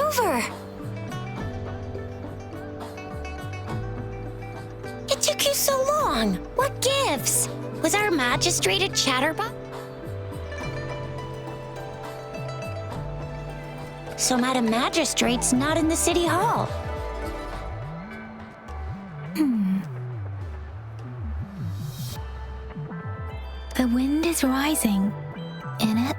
Rover! It took you so long. What gives? Was our magistrate a chatterbox? So Madam Magistrate's not in the city hall. The wind is rising. In it,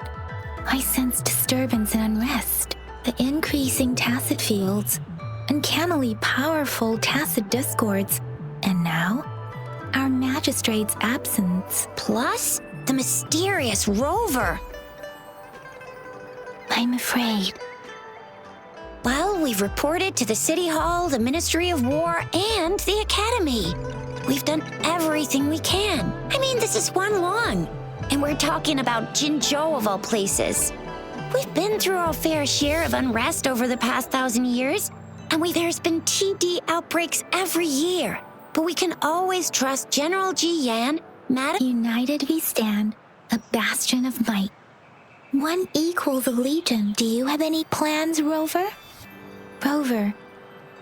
I sense disturbance and unrest. The increasing tacit fields, uncannily powerful tacit discords, and now, our magistrate's absence. Plus, the mysterious Rover. I'm afraid. Well, we've reported to the City Hall, the Ministry of War, and the Academy. We've done everything we can. I mean, this is Huanglong, and we're talking about Jinzhou of all places. We've been through our fair share of unrest over the past 1,000 years, and there's been TD outbreaks every year. But we can always trust General Zhan, Madam... United we stand, a bastion of might. One equals a legion. Do you have any plans, Rover? Rover,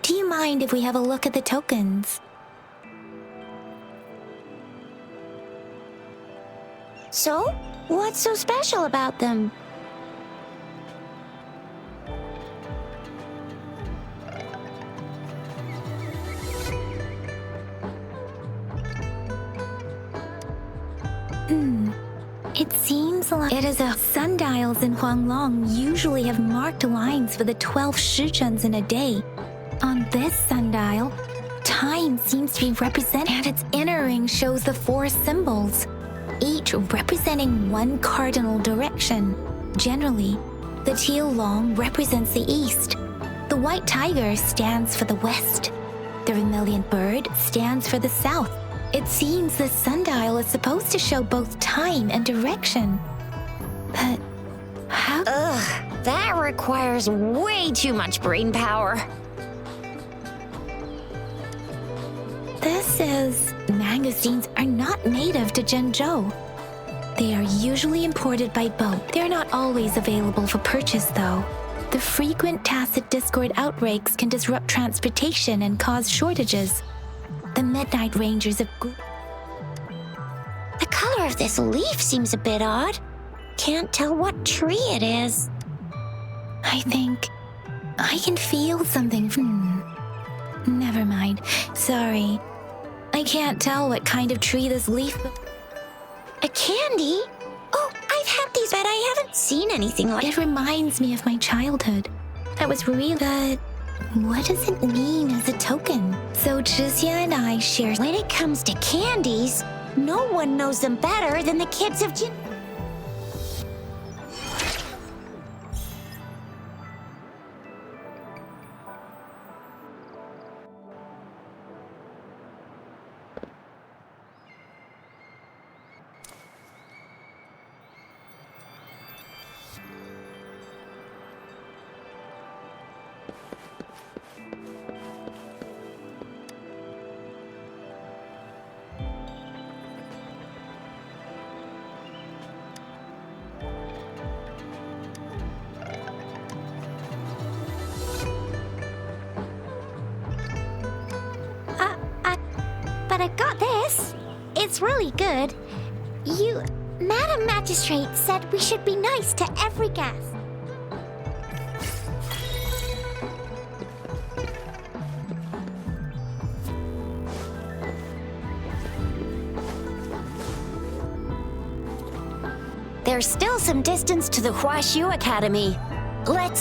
do you mind if we have a look at the tokens? So, what's so special about them? It seems like it is a sundials in Huanglong usually have marked lines for the 12 shizhens in a day. On this sundial, time seems to be represented, and its inner ring shows the 4 symbols, each representing one cardinal direction. Generally, the teal long represents the east. The white tiger stands for the west. The vermilion bird stands for the south. It seems the sundial is supposed to show both time and direction. But how? Ugh, that requires way too much brain power. This is... Mangosteens are not native to Jinzhou. They are usually imported by boat. They're not always available for purchase, though. The frequent tacit discord outbreaks can disrupt transportation and cause shortages. The Midnight Rangers of... The color of this leaf seems a bit odd. Can't tell what tree it is. I think I can feel something. Never mind. Sorry. I can't tell what kind of tree this leaf... A candy? Oh, I've had these, but I haven't seen anything like... It reminds me of my childhood. I was really... But what does it mean as a token? So Zhixia and I share... When it comes to candies, no one knows them better than the kids of Jin... But I got this. It's really good. Madam Magistrate said we should be nice to every guest. There's still some distance to the Huaxiu Academy.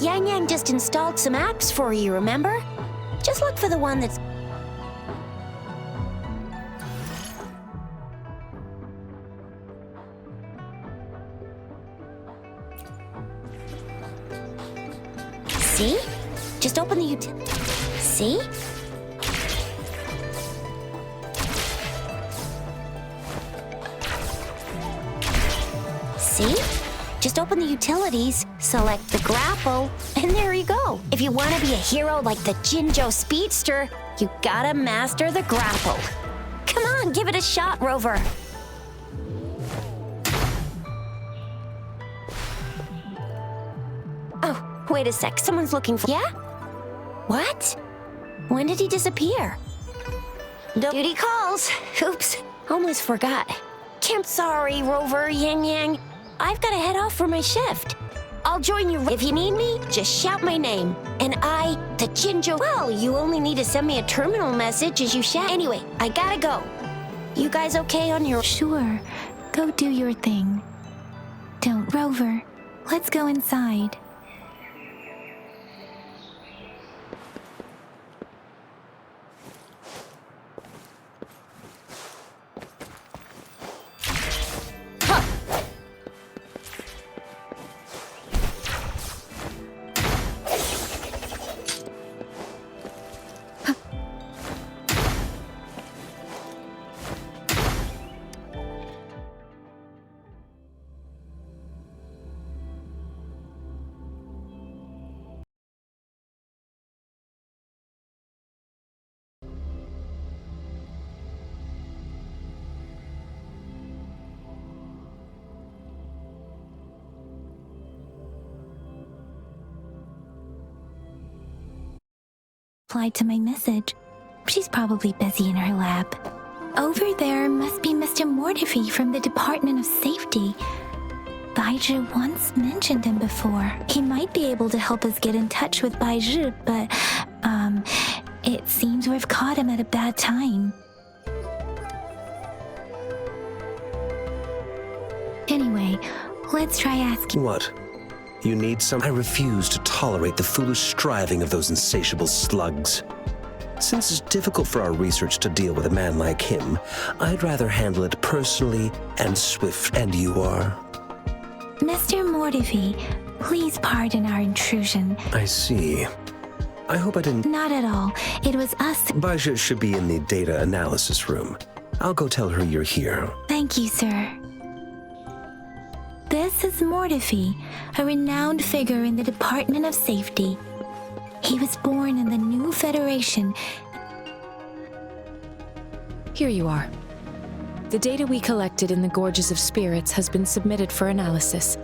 Yang just installed some apps for you, remember? Just look for the one that's... See? Just open the utility. See? See? Just open the utilities, select the grapple, and there you go. If you want to be a hero like the Jinzhou Speedster, you gotta master the grapple. Come on, give it a shot, Rover. Oh, Wait a sec, someone's looking for... Yeah? What? When did he disappear? Duty calls. Oops, almost forgot. Sorry, Rover, Yang Yang. I've got to head off for my shift. I'll join you. If you need me, just shout my name. And the Jinjo. Well, you only need to send me a terminal message as you shout. Anyway, I gotta go. You guys okay on your... Sure, go do your thing. Don't, Rover. Let's go inside. Replied to my message. She's probably busy in her lab. Over there must be Mr. Mortifi from the Department of Safety. Baizhi once mentioned him before. He might be able to help us get in touch with Baizhi, but, it seems we've caught him at a bad time. Anyway, let's try asking... What? You need some... I refuse to tolerate the foolish striving of those insatiable slugs. Since it's difficult for our research to deal with a man like him, I'd rather handle it personally and swift. And you are? Mr. Mortifi, please pardon our intrusion. I see. I hope I didn't... Not at all. It was us... Baizhi should be in the data analysis room. I'll go tell her you're here. Thank you, sir. This is Mortifi, a renowned figure in the Department of Safety. He was born in the new Federation. Here you are. The data we collected in the Gorges of Spirits has been submitted for analysis,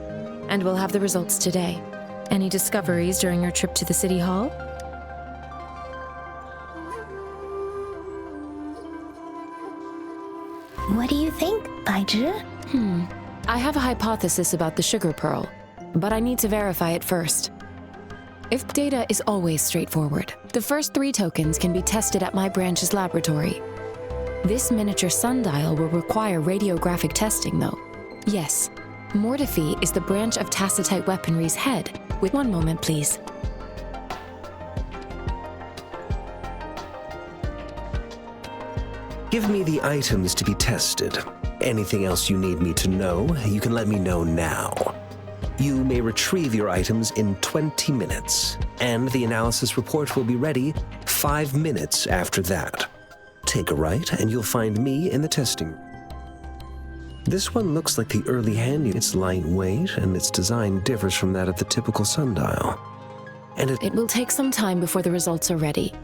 and we'll have the results today. Any discoveries during your trip to the City Hall? What do you think, Baizhi? I have a hypothesis about the sugar pearl, but I need to verify it first. If data is always straightforward, the first 3 tokens can be tested at my branch's laboratory. This miniature sundial will require radiographic testing, though. Yes, Mortifi is the branch of Tacitite Weaponry's head. With one moment, please. Give me the items to be tested. Anything else you need me to know, you can let me know now. You may retrieve your items in 20 minutes, and the analysis report will be ready 5 minutes after that. Take a right, and you'll find me in the testing room. This one looks like the early hand. It's lightweight, and its design differs from that of the typical sundial. And It will take some time before the results are ready.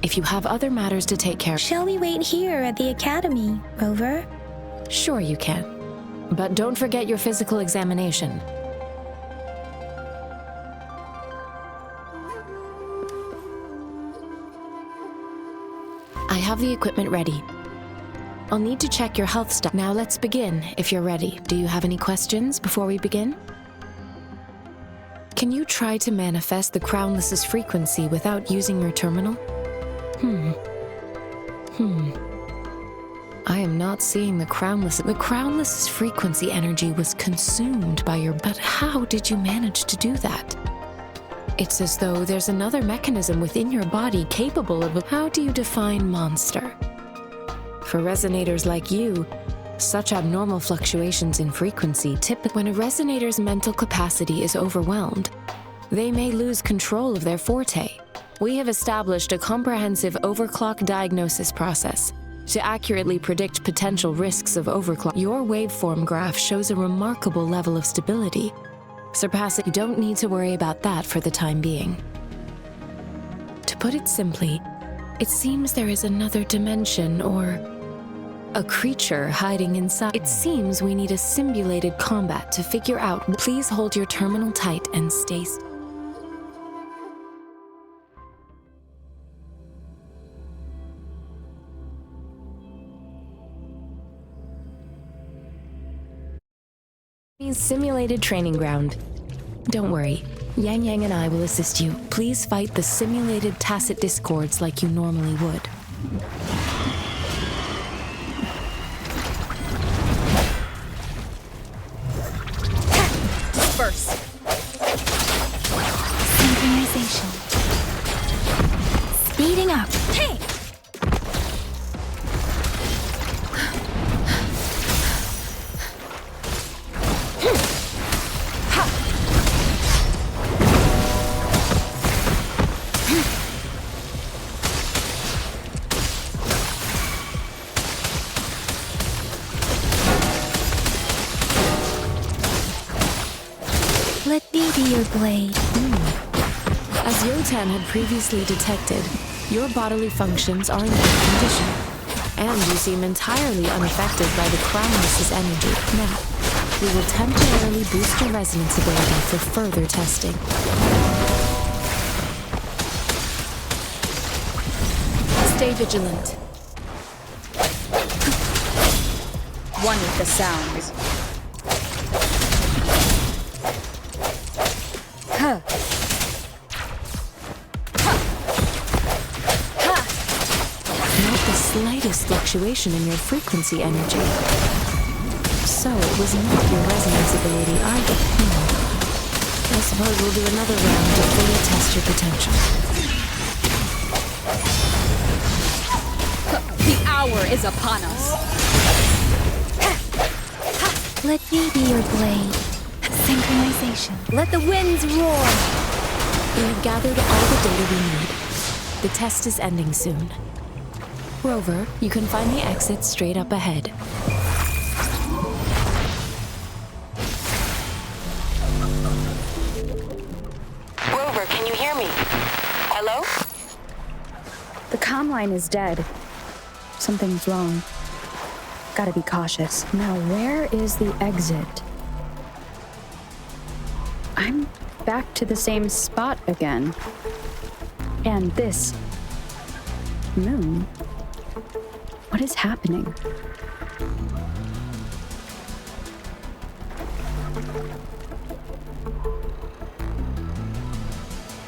If you have other matters to take care of... Shall we wait here at the Academy, Rover? Sure you can. But don't forget your physical examination. I have the equipment ready. I'll need to check your health stuff. Now let's begin, if you're ready. Do you have any questions before we begin? Can you try to manifest the Crownless's frequency without using your terminal? I am not seeing the Crownless. The Crownless's frequency energy was consumed by your... But how did you manage to do that? It's as though there's another mechanism within your body capable of... How do you define monster? For resonators like you, such abnormal fluctuations in frequency when a resonator's mental capacity is overwhelmed, they may lose control of their forte. We have established a comprehensive overclock diagnosis process to accurately predict potential risks of overclock. Your waveform graph shows a remarkable level of stability, surpassing... You don't need to worry about that for the time being. To put it simply, it seems there is another dimension or a creature hiding inside. It seems we need a simulated combat to figure out. Please hold your terminal tight and stay... Simulated training ground. Don't worry, Yang Yang and I will assist you. Please fight the simulated tacit discords like you normally would. Disperse. Synchronization. Speeding up. Hey! Let me be your blade. As Yotan had previously detected, your bodily functions are in good condition, and you seem entirely unaffected by the crownless's energy. Now, we will temporarily boost your resonance ability for further testing. Stay vigilant. One with the sounds. Huh. Not the slightest fluctuation in your frequency energy. So it was not your resonance ability either. I suppose we'll do another round to fully test your potential. The hour is upon us. Let me be your blade. Synchronization. Let the winds roar. We have gathered all the data we need. The test is ending soon. Rover, you can find the exit straight up ahead. Rover, can you hear me? Hello? The comm line is dead. Something's wrong. Gotta be cautious. Now, where is the exit? I'm back to the same spot again. And this moon. What is happening?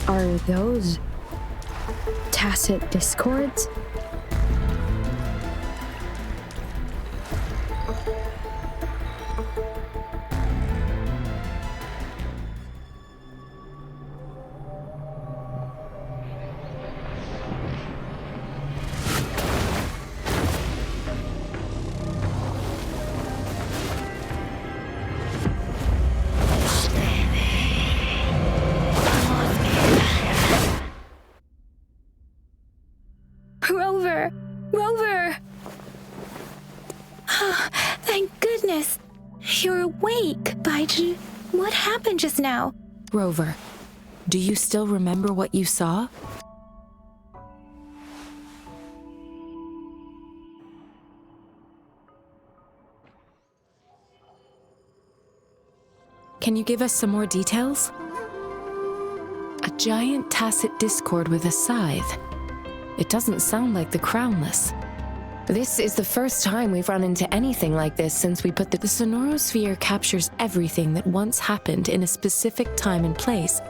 Are those tacit discords? Rover! Rover! Thank goodness. You're awake, Baizhi. What happened just now? Rover, do you still remember what you saw? Can you give us some more details? A giant tacit discord with a scythe. It doesn't sound like the crownless. This is the first time we've run into anything like this since we put the sonorosphere captures everything that once happened in a specific time and place,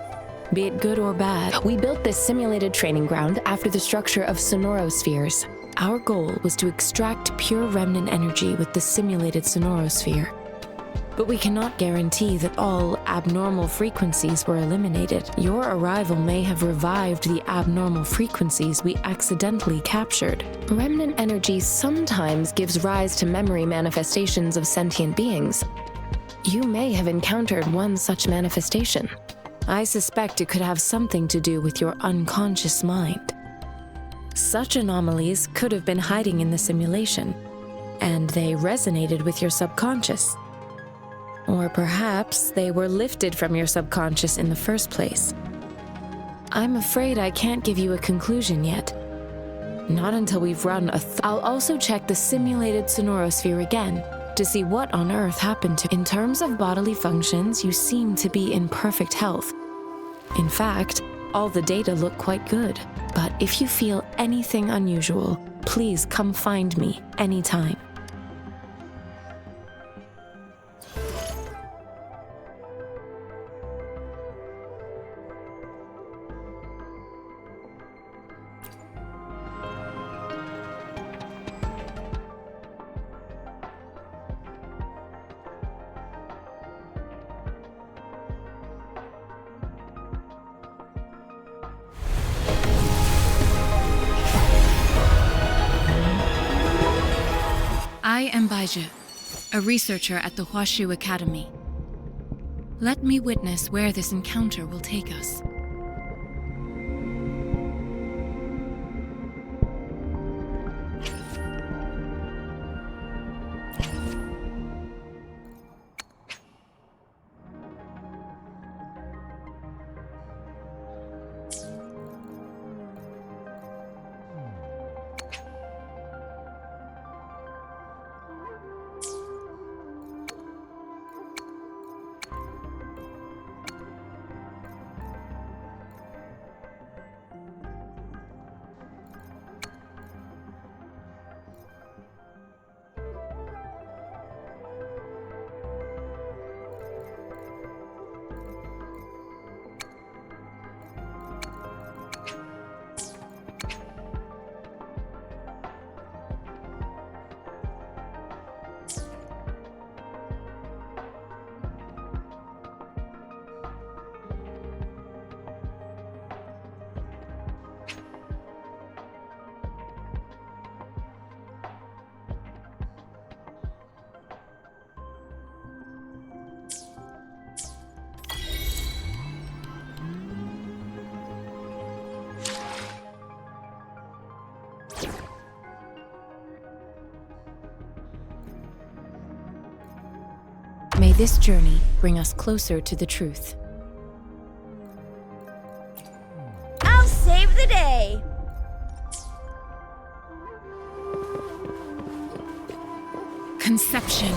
be it good or bad. We built this simulated training ground after the structure of sonorospheres. Our goal was to extract pure remnant energy with the simulated sonorosphere. But we cannot guarantee that all abnormal frequencies were eliminated. Your arrival may have revived the abnormal frequencies we accidentally captured. Remnant energy sometimes gives rise to memory manifestations of sentient beings. You may have encountered one such manifestation. I suspect it could have something to do with your unconscious mind. Such anomalies could have been hiding in the simulation, and they resonated with your subconscious. Or perhaps they were lifted from your subconscious in the first place. I'm afraid I can't give you a conclusion yet. Not until we've run I'll also check the simulated sonorosphere again to see what on earth happened to. In terms of bodily functions, you seem to be in perfect health. In fact, all the data look quite good. But if you feel anything unusual, please come find me anytime. I am Baizhi, a researcher at the Huashu Academy. Let me witness where this encounter will take us. May this journey bring us closer to the truth. I'll save the day! Conception.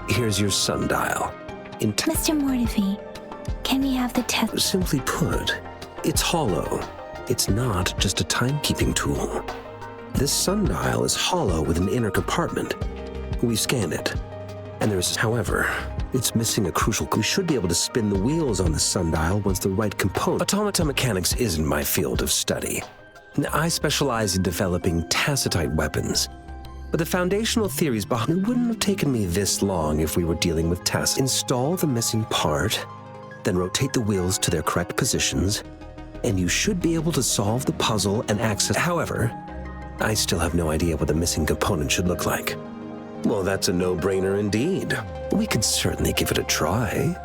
Here's your sundial. Mr. Mortifi, can we have the test? Simply put, it's hollow. It's not just a timekeeping tool. This sundial is hollow with an inner compartment. We scan it, and however, it's missing a crucial. We should be able to spin the wheels on the sundial once the right component. Automata mechanics isn't my field of study. I specialize in developing tacitite weapons. But the foundational theories behind it wouldn't have taken me this long if we were dealing with tasks. Install the missing part, then rotate the wheels to their correct positions, and you should be able to solve the puzzle and access. However, I still have no idea what the missing component should look like. Well, that's a no-brainer indeed. We could certainly give it a try.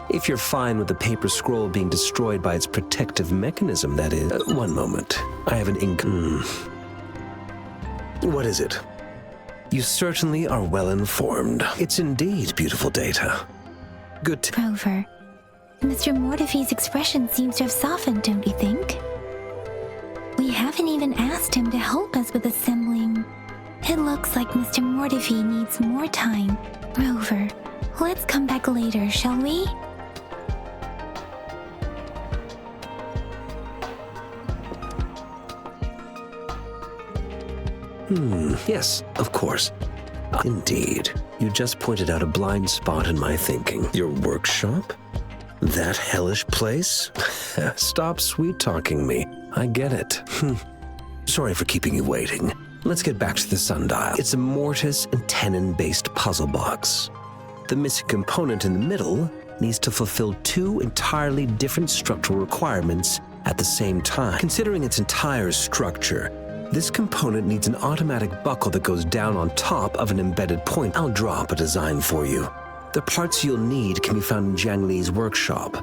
If you're fine with the paper scroll being destroyed by its protective mechanism, that is. One moment. I have an ink. What is it? You certainly are well informed. It's indeed beautiful data. Good. Rover, Mr. Mortifi's expression seems to have softened, don't you think? We haven't even asked him to help us with assembling. It looks like Mr. Mortifi needs more time. Rover, let's come back later, shall we? Yes, of course. Indeed. You just pointed out a blind spot in my thinking. Your workshop? That hellish place? Stop sweet-talking me. I get it. Sorry for keeping you waiting. Let's get back to the sundial. It's a mortise and tenon-based puzzle box. The missing component in the middle needs to fulfill two entirely different structural requirements at the same time. Considering its entire structure, this component needs an automatic buckle that goes down on top of an embedded point. I'll draw up a design for you. The parts you'll need can be found in Jiang Li's workshop.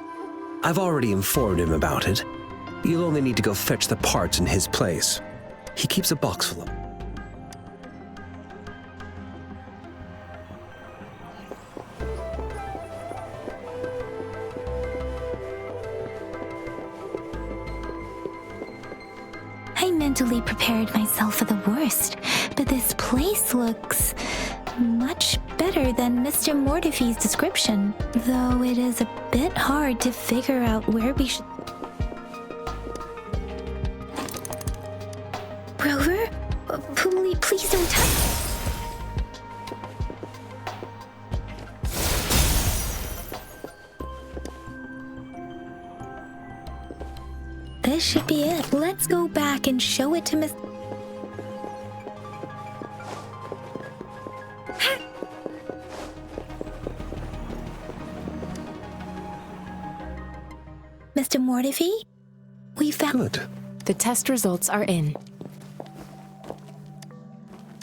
I've already informed him about it. You'll only need to go fetch the parts in his place. He keeps a box full of them. I mentally prepared myself for the worst, but this place looks much better than Mr. Mortifi's description, though it is a bit hard to figure out where we should... Rover? Please don't touch... This should be it. Let's go back and show it to Miss... Mr. Mortifi, we found... Good. The test results are in.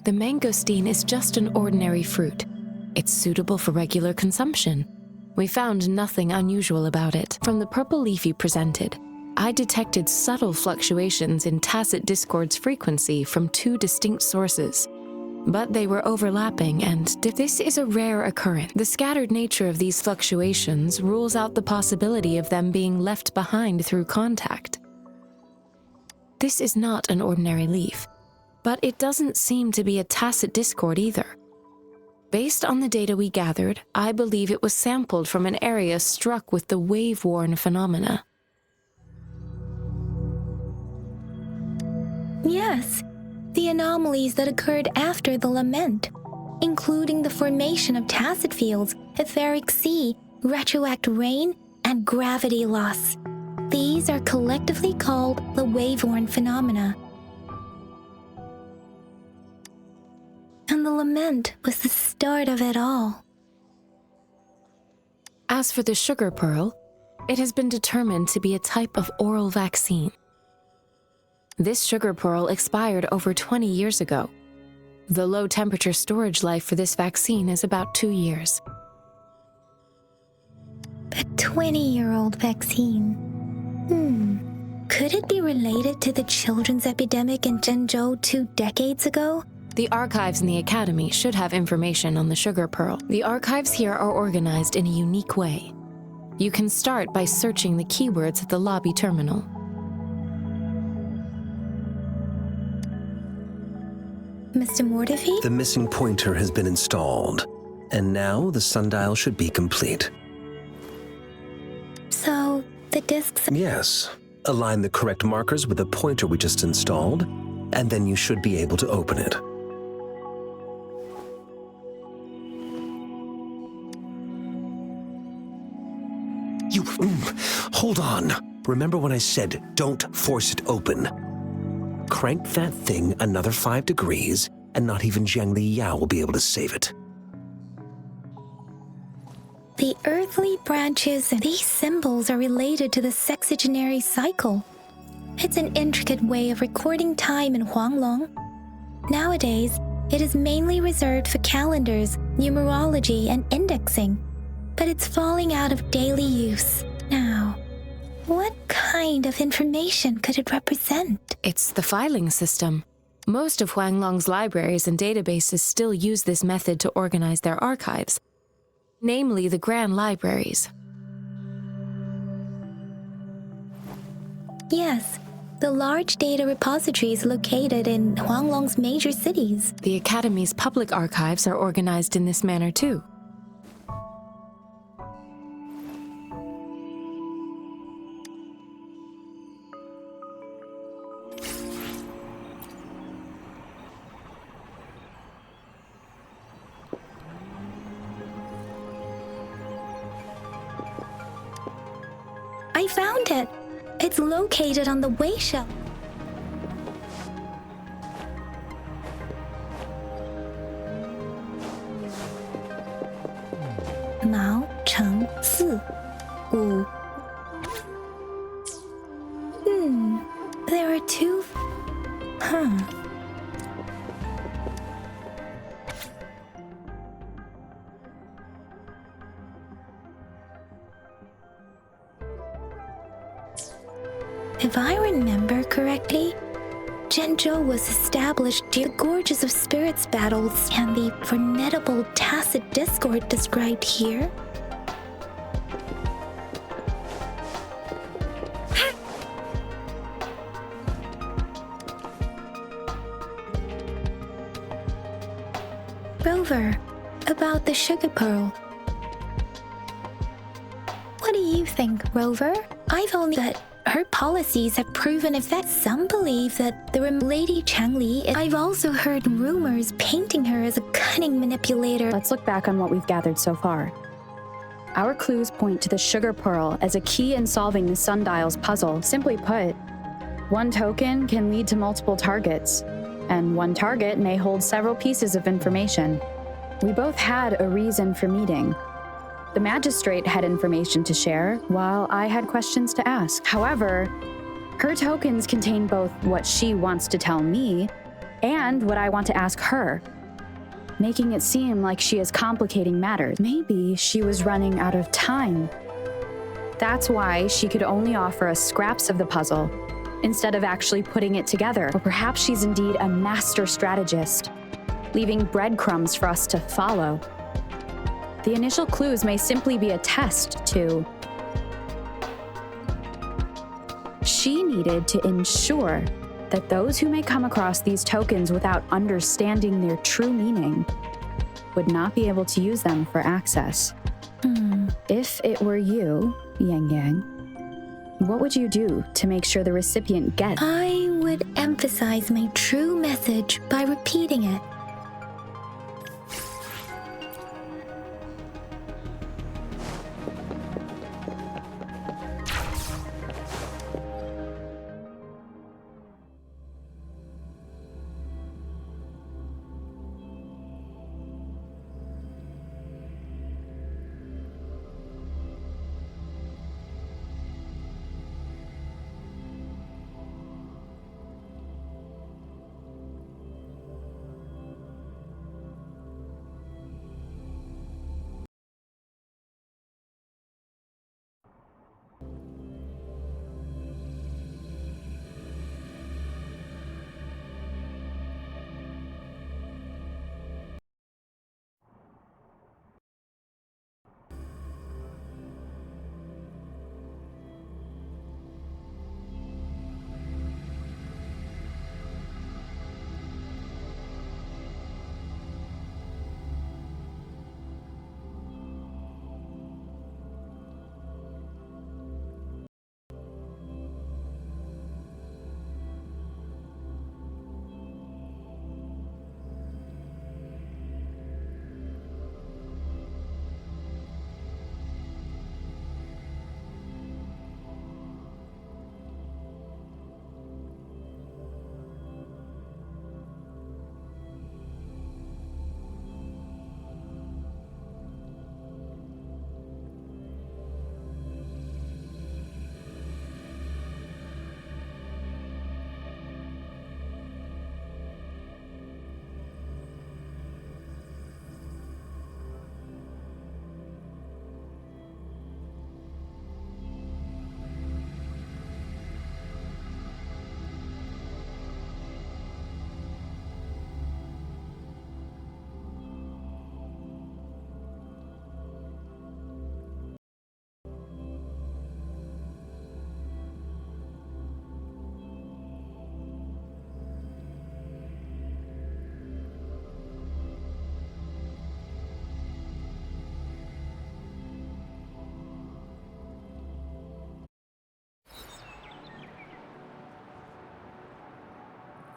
The mangosteen is just an ordinary fruit. It's suitable for regular consumption. We found nothing unusual about it. From the purple leaf you presented, I detected subtle fluctuations in tacit discord's frequency from two distinct sources. But they were overlapping, and this is a rare occurrence. The scattered nature of these fluctuations rules out the possibility of them being left behind through contact. This is not an ordinary leaf, but it doesn't seem to be a tacit discord either. Based on the data we gathered, I believe it was sampled from an area struck with the wave-worn phenomena. Yes, the anomalies that occurred after the lament, including the formation of tacit fields, etheric sea, retroact rain, and gravity loss. These are collectively called the wave-worn phenomena. And the lament was the start of it all. As for the sugar pearl, it has been determined to be a type of oral vaccine. This sugar pearl expired over 20 years ago. The low-temperature storage life for this vaccine is about 2 years. A 20-year-old vaccine. Could it be related to the children's epidemic in Zhenzhou 2 decades ago? The archives in the Academy should have information on the sugar pearl. The archives here are organized in a unique way. You can start by searching the keywords at the lobby terminal. Mr. Mortifi? The missing pointer has been installed, and now the sundial should be complete. So, the discs... Yes. Align the correct markers with the pointer we just installed, and then you should be able to open it. Hold on. Remember when I said, don't force it open? Crank that thing another 5 degrees, and not even Zhang Li Yao will be able to save it. The earthly branches and these symbols are related to the sexagenary cycle. It's an intricate way of recording time in Huanglong. Nowadays, it is mainly reserved for calendars, numerology, and indexing, but it's falling out of daily use now. What kind of information could it represent? It's the filing system. Most of Huanglong's libraries and databases still use this method to organize their archives, namely the Grand Libraries. Yes, the large data repositories located in Huanglong's major cities. The Academy's public archives are organized in this manner too. I found it! It's located on the way shelf. Mao, Cheng, Si, Wu. There are 2... If I remember correctly, Zhenzhou was established due to the gorges of spirits battles and the formidable tacit discord described here. Rover, about the sugar pearl. What do you think, Rover? I've only that her policies have proven effect. Some believe that the Lady Changli. I've also heard rumors painting her as a cunning manipulator. Let's look back on what we've gathered so far. Our clues point to the sugar pearl as a key in solving the sundial's puzzle. Simply put, one token can lead to multiple targets, and one target may hold several pieces of information. We both had a reason for meeting. The magistrate had information to share, while I had questions to ask. However, her tokens contain both what she wants to tell me and what I want to ask her, making it seem like she is complicating matters. Maybe she was running out of time. That's why she could only offer us scraps of the puzzle, instead of actually putting it together. Or perhaps she's indeed a master strategist, leaving breadcrumbs for us to follow. The initial clues may simply be a test to... She needed to ensure that those who may come across these tokens without understanding their true meaning would not be able to use them for access. If it were you, Yang Yang, what would you do to make sure the recipient gets? I would emphasize my true message by repeating it.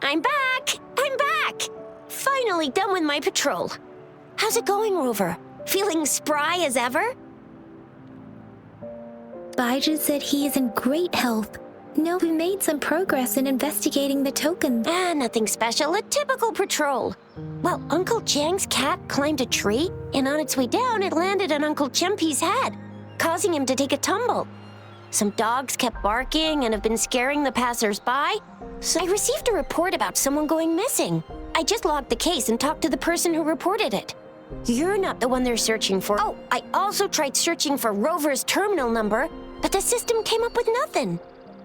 I'm back! I'm back! Finally done with my patrol. How's it going, Rover? Feeling spry as ever? Baiju said he is in great health. No, we made some progress in investigating the tokens. Nothing special. A typical patrol. Well, Uncle Cheng's cat climbed a tree, and on its way down, it landed on Uncle Chempi's head, causing him to take a tumble. Some dogs kept barking and have been scaring the passers-by, so I received a report about someone going missing. I just logged the case and talked to the person who reported it. You're not the one they're searching for. Oh, I also tried searching for Rover's terminal number, but the system came up with nothing.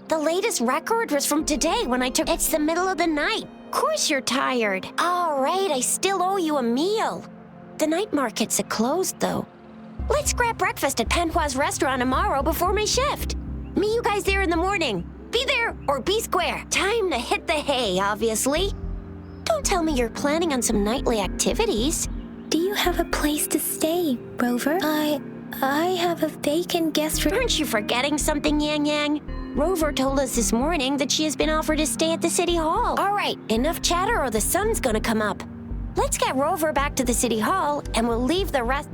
The latest record was from today when I took... It's the middle of the night. Of course you're tired. All right, I still owe you a meal. The night markets are closed, though. Let's grab breakfast at Panhua's restaurant tomorrow before my shift. Meet you guys there in the morning. Be there or be square. Time to hit the hay, obviously. Don't tell me you're planning on some nightly activities. Do you have a place to stay, Rover? I have a vacant guest room. Aren't you forgetting something, Yang Yang? Rover told us this morning that she has been offered to stay at the city hall. All right, enough chatter or the sun's gonna come up. Let's get Rover back to the city hall and we'll leave the rest...